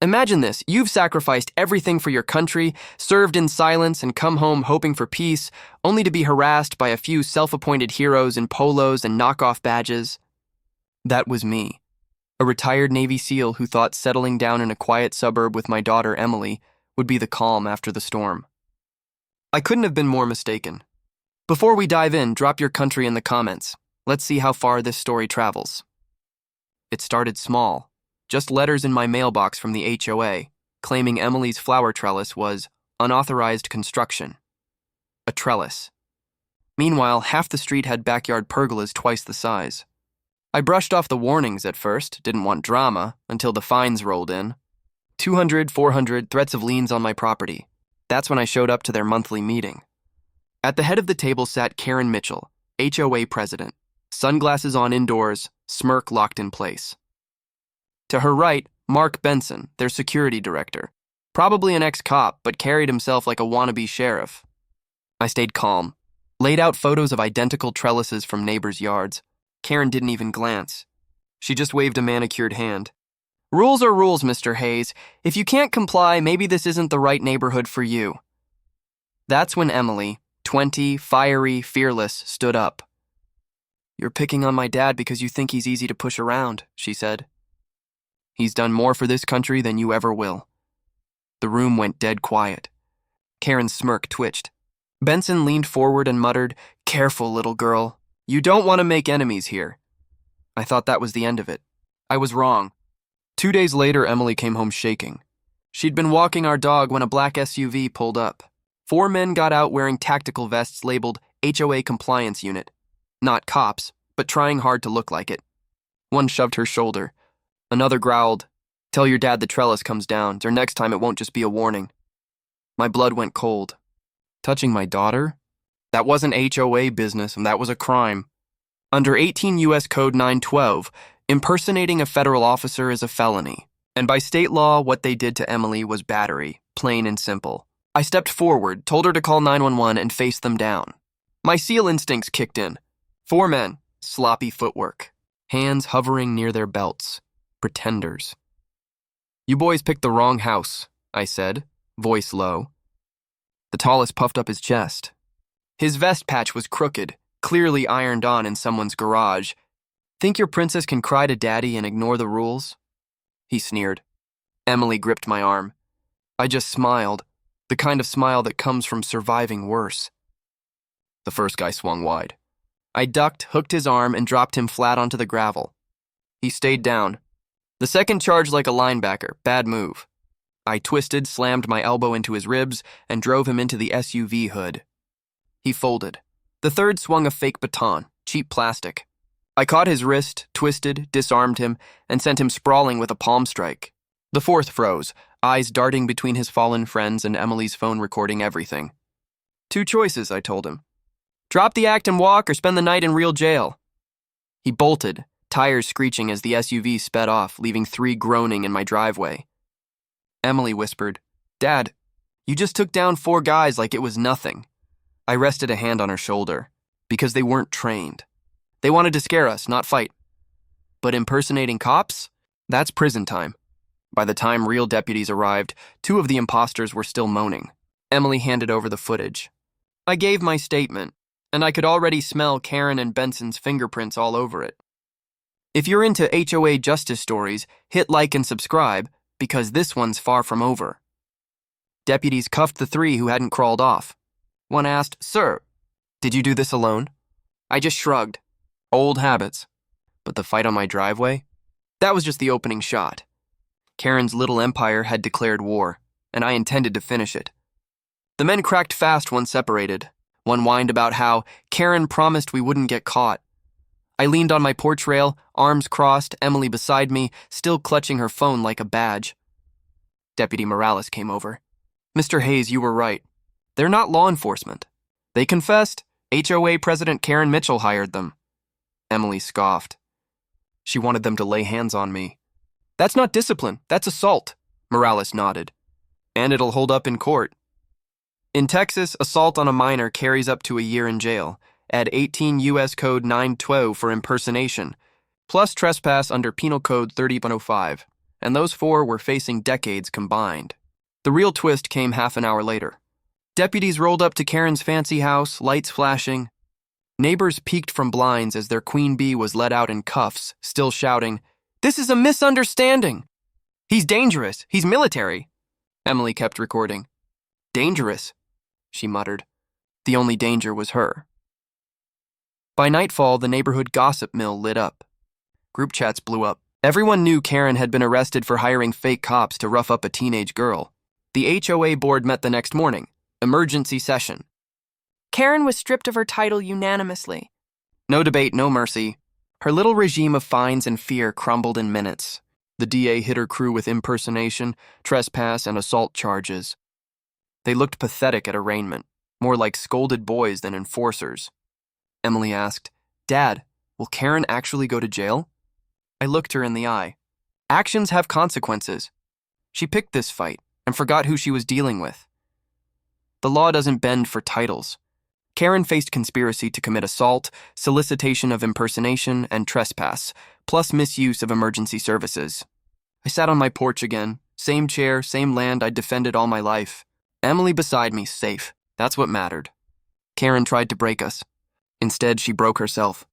Imagine this. You've sacrificed everything for your country, served in silence, and come home hoping for peace, only to be harassed by a few self-appointed heroes in polos and knockoff badges. That was me, a retired Navy SEAL who thought settling down in a quiet suburb with my daughter Emily would be the calm after the storm. I couldn't have been more mistaken. Before we dive in, drop your country in the comments. Let's see how far this story travels. It started small. Just letters in my mailbox from the HOA, claiming Emily's flower trellis was unauthorized construction. A trellis. Meanwhile, half the street had backyard pergolas twice the size. I brushed off the warnings at first, didn't want drama, until the fines rolled in. 200, 400, threats of liens on my property. That's when I showed up to their monthly meeting. At the head of the table sat Karen Mitchell, HOA president, sunglasses on indoors, smirk locked in place. To her right, Mark Benson, their security director, probably an ex-cop, but carried himself like a wannabe sheriff. I stayed calm, laid out photos of identical trellises from neighbors' yards. Karen didn't even glance. She just waved a manicured hand. Rules are rules, Mr. Hayes. If you can't comply, maybe this isn't the right neighborhood for you. That's when Emily, 20, fiery, fearless, stood up. You're picking on my dad because you think he's easy to push around, she said. He's done more for this country than you ever will. The room went dead quiet. Karen's smirk twitched. Benson leaned forward and muttered, Careful, little girl. You don't want to make enemies here. I thought that was the end of it. I was wrong. 2 days later, Emily came home shaking. She'd been walking our dog when a black SUV pulled up. 4 men got out wearing tactical vests labeled HOA Compliance Unit. Not cops, but trying hard to look like it. One shoved her shoulder. Another growled, Tell your dad the trellis comes down, or next time it won't just be a warning. My blood went cold. Touching my daughter? That wasn't HOA business, and that was a crime. Under 18 U.S. Code 912, impersonating a federal officer is a felony. And by state law, what they did to Emily was battery, plain and simple. I stepped forward, told her to call 911, and faced them down. My SEAL instincts kicked in. 4 men, sloppy footwork, hands hovering near their belts. Pretenders. You boys picked the wrong house, I said, voice low. The tallest puffed up his chest. His vest patch was crooked, clearly ironed on in someone's garage. Think your princess can cry to daddy and ignore the rules? He sneered. Emily gripped my arm. I just smiled, the kind of smile that comes from surviving worse. The first guy swung wide. I ducked, hooked his arm, and dropped him flat onto the gravel. He stayed down. The second charged like a linebacker, bad move. I twisted, slammed my elbow into his ribs, and drove him into the SUV hood. He folded. The third swung a fake baton, cheap plastic. I caught his wrist, twisted, disarmed him, and sent him sprawling with a palm strike. The fourth froze, eyes darting between his fallen friends and Emily's phone recording everything. 2 choices, I told him. Drop the act and walk or spend the night in real jail. He bolted, tires screeching as the SUV sped off, leaving 3 groaning in my driveway. Emily whispered, Dad, you just took down 4 guys like it was nothing. I rested a hand on her shoulder, because they weren't trained. They wanted to scare us, not fight. But impersonating cops? That's prison time. By the time real deputies arrived, 2 of the imposters were still moaning. Emily handed over the footage. I gave my statement, and I could already smell Karen and Benson's fingerprints all over it. If you're into HOA justice stories, hit like and subscribe, because this one's far from over. Deputies cuffed the 3 who hadn't crawled off. One asked, Sir, did you do this alone? I just shrugged. Old habits. But the fight on my driveway? That was just the opening shot. Karen's little empire had declared war, and I intended to finish it. The men cracked fast once separated. One whined about how Karen promised we wouldn't get caught. I leaned on my porch rail, arms crossed, Emily beside me, still clutching her phone like a badge. Deputy Morales came over. Mr. Hayes, you were right. They're not law enforcement. They confessed. HOA President Karen Mitchell hired them. Emily scoffed. She wanted them to lay hands on me. That's not discipline, that's assault, Morales nodded. And it'll hold up in court. In Texas, assault on a minor carries up to a year in jail. Add 18 U.S. Code 912 for impersonation, plus trespass under Penal Code 30.05. and those 4 were facing decades combined. The real twist came half an hour later. Deputies rolled up to Karen's fancy house, lights flashing. Neighbors peeked from blinds as their queen bee was let out in cuffs, still shouting, "This is a misunderstanding! He's dangerous, he's military." Emily kept recording. "Dangerous," she muttered. The only danger was her. By nightfall, the neighborhood gossip mill lit up. Group chats blew up. Everyone knew Karen had been arrested for hiring fake cops to rough up a teenage girl. The HOA board met the next morning. Emergency session. Karen was stripped of her title unanimously. No debate, no mercy. Her little regime of fines and fear crumbled in minutes. The DA hit her crew with impersonation, trespass, and assault charges. They looked pathetic at arraignment, more like scolded boys than enforcers. Emily asked, "Dad, will Karen actually go to jail?" I looked her in the eye. Actions have consequences. She picked this fight and forgot who she was dealing with. The law doesn't bend for titles. Karen faced conspiracy to commit assault, solicitation of impersonation, and trespass, plus misuse of emergency services. I sat on my porch again, same chair, same land I'd defended all my life. Emily beside me, safe. That's what mattered. Karen tried to break us. Instead, she broke herself.